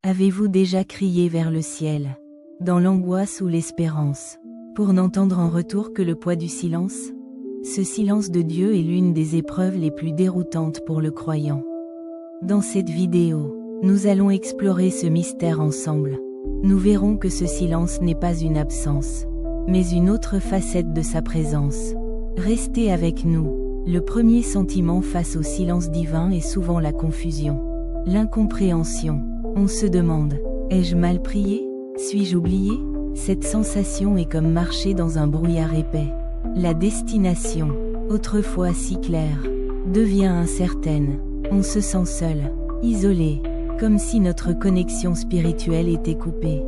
Avez-vous déjà crié vers le ciel, dans l'angoisse ou l'espérance, pour n'entendre en retour que le poids du silence? Ce silence de Dieu est l'une des épreuves les plus déroutantes pour le croyant. Dans cette vidéo, nous allons explorer ce mystère ensemble. Nous verrons que ce silence n'est pas une absence, mais une autre facette de sa présence. Restez avec nous. Le premier sentiment face au silence divin est souvent la confusion, l'incompréhension. On se demande, ai-je mal prié? Suis-je oublié? Cette sensation est comme marcher dans un brouillard épais. La destination, autrefois si claire, devient incertaine. On se sent seul, isolé, comme si notre connexion spirituelle était coupée.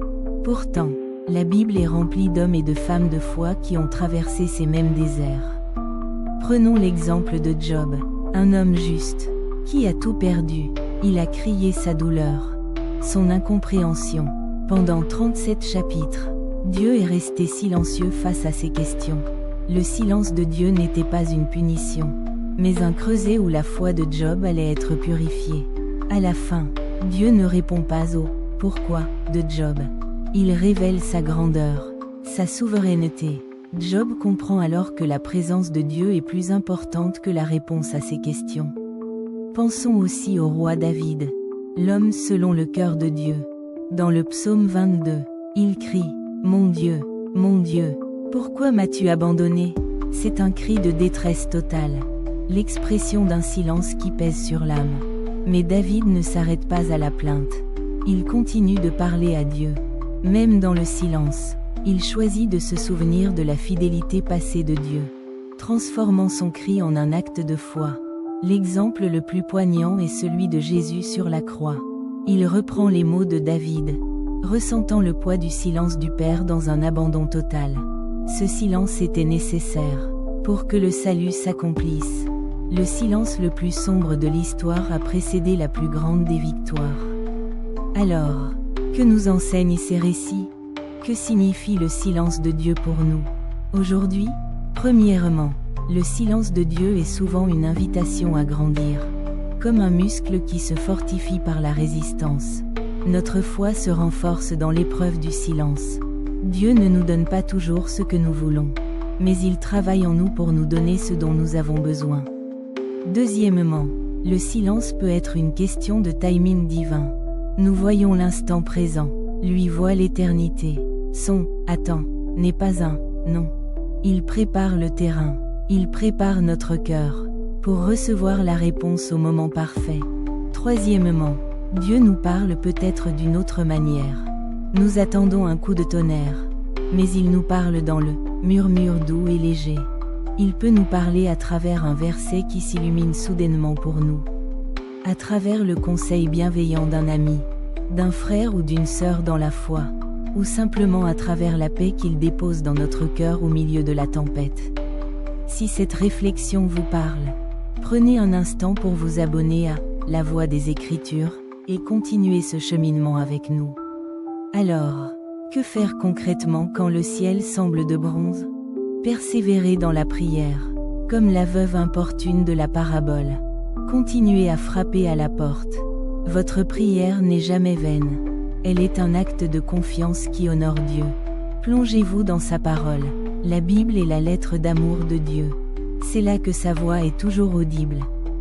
Pourtant, la Bible est remplie d'hommes et de femmes de foi qui ont traversé ces mêmes déserts. Prenons l'exemple de Job, un homme juste, qui a tout perdu. Il a crié sa douleur, son incompréhension. Pendant 37 chapitres, Dieu est resté silencieux face à ces questions. Le silence de Dieu n'était pas une punition, mais un creuset où la foi de Job allait être purifiée. À la fin, Dieu ne répond pas au « pourquoi » de Job. Il révèle sa grandeur, sa souveraineté. Job comprend alors que la présence de Dieu est plus importante que la réponse à ses questions. Pensons aussi au roi David, l'homme selon le cœur de Dieu. Dans le psaume 22, il crie « Mon Dieu, pourquoi m'as-tu abandonné ?» C'est un cri de détresse totale, l'expression d'un silence qui pèse sur l'âme. Mais David ne s'arrête pas à la plainte. Il continue de parler à Dieu. Même dans le silence, il choisit de se souvenir de la fidélité passée de Dieu, transformant son cri en un acte de foi. L'exemple le plus poignant est celui de Jésus sur la croix. Il reprend les mots de David, ressentant le poids du silence du Père dans un abandon total. Ce silence était nécessaire pour que le salut s'accomplisse. Le silence le plus sombre de l'histoire a précédé la plus grande des victoires. Alors, que nous enseignent ces récits? Que signifie le silence de Dieu pour nous aujourd'hui? Premièrement, le silence de Dieu est souvent une invitation à grandir. Comme un muscle qui se fortifie par la résistance, notre foi se renforce dans l'épreuve du silence. Dieu ne nous donne pas toujours ce que nous voulons, mais il travaille en nous pour nous donner ce dont nous avons besoin. Deuxièmement, le silence peut être une question de timing divin. Nous voyons l'instant présent, lui voit l'éternité. Son « attends » n'est pas un « non ». Il prépare le terrain, il prépare notre cœur, pour recevoir la réponse au moment parfait. Troisièmement, Dieu nous parle peut-être d'une autre manière. Nous attendons un coup de tonnerre, mais il nous parle dans le murmure doux et léger. Il peut nous parler à travers un verset qui s'illumine soudainement pour nous, à travers le conseil bienveillant d'un ami, d'un frère ou d'une sœur dans la foi, ou simplement à travers la paix qu'il dépose dans notre cœur au milieu de la tempête. Si cette réflexion vous parle, prenez un instant pour vous abonner à La Voix des Écritures, et continuez ce cheminement avec nous. Alors, que faire concrètement quand le ciel semble de bronze? Persévérez dans la prière, comme la veuve importune de la parabole. Continuez à frapper à la porte. Votre prière n'est jamais vaine. Elle est un acte de confiance qui honore Dieu. Plongez-vous dans sa parole. La Bible est la lettre d'amour de Dieu. C'est là que sa voix est toujours audible.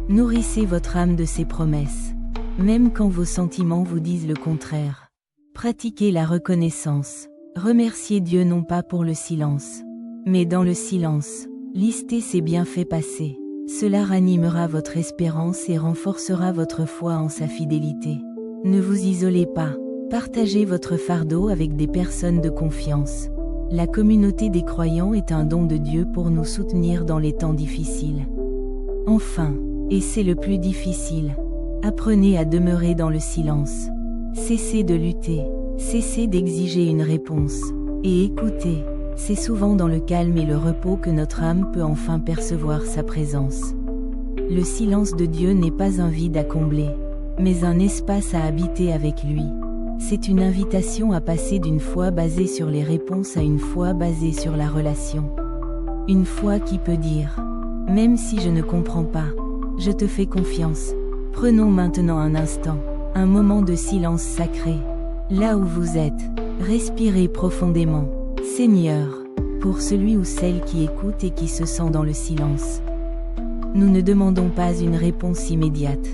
Nourrissez votre âme de ses promesses, même quand vos sentiments vous disent le contraire. Pratiquez la reconnaissance. Remerciez Dieu non pas pour le silence, mais dans le silence, listez ses bienfaits passés. Cela ranimera votre espérance et renforcera votre foi en sa fidélité. Ne vous isolez pas. Partagez votre fardeau avec des personnes de confiance. La communauté des croyants est un don de Dieu pour nous soutenir dans les temps difficiles. Enfin, et c'est le plus difficile, apprenez à demeurer dans le silence. Cessez de lutter, cessez d'exiger une réponse, et écoutez. C'est souvent dans le calme et le repos que notre âme peut enfin percevoir sa présence. Le silence de Dieu n'est pas un vide à combler, mais un espace à habiter avec lui. C'est une invitation à passer d'une foi basée sur les réponses à une foi basée sur la relation. Une foi qui peut dire « Même si je ne comprends pas, je te fais confiance ». Prenons maintenant un instant Un moment de silence sacré. Là où vous êtes, respirez profondément. Seigneur, pour celui ou celle qui écoute et qui se sent dans le silence. Nous ne demandons pas une réponse immédiate,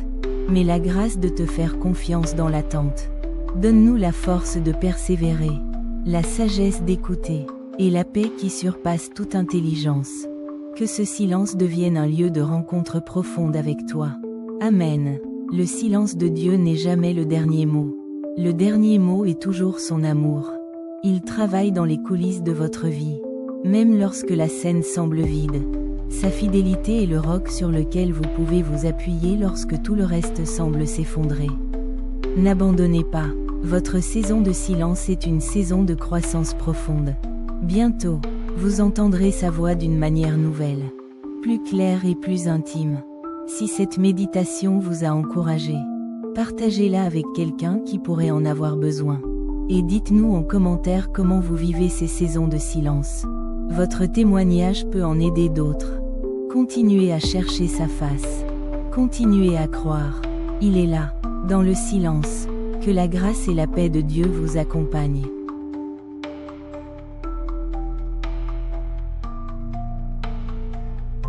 mais la grâce de te faire confiance dans l'attente. Donne-nous la force de persévérer, la sagesse d'écouter, et la paix qui surpasse toute intelligence. Que ce silence devienne un lieu de rencontre profonde avec toi. Amen. Le silence de Dieu n'est jamais le dernier mot. Le dernier mot est toujours son amour. Il travaille dans les coulisses de votre vie, même lorsque la scène semble vide. Sa fidélité est le roc sur lequel vous pouvez vous appuyer lorsque tout le reste semble s'effondrer. N'abandonnez pas. Votre saison de silence est une saison de croissance profonde. Bientôt, vous entendrez sa voix d'une manière nouvelle, plus claire et plus intime. Si cette méditation vous a encouragé, partagez-la avec quelqu'un qui pourrait en avoir besoin. Et dites-nous en commentaire comment vous vivez ces saisons de silence. Votre témoignage peut en aider d'autres. Continuez à chercher sa face. Continuez à croire. Il est là, dans le silence. Que la grâce et la paix de Dieu vous accompagnent.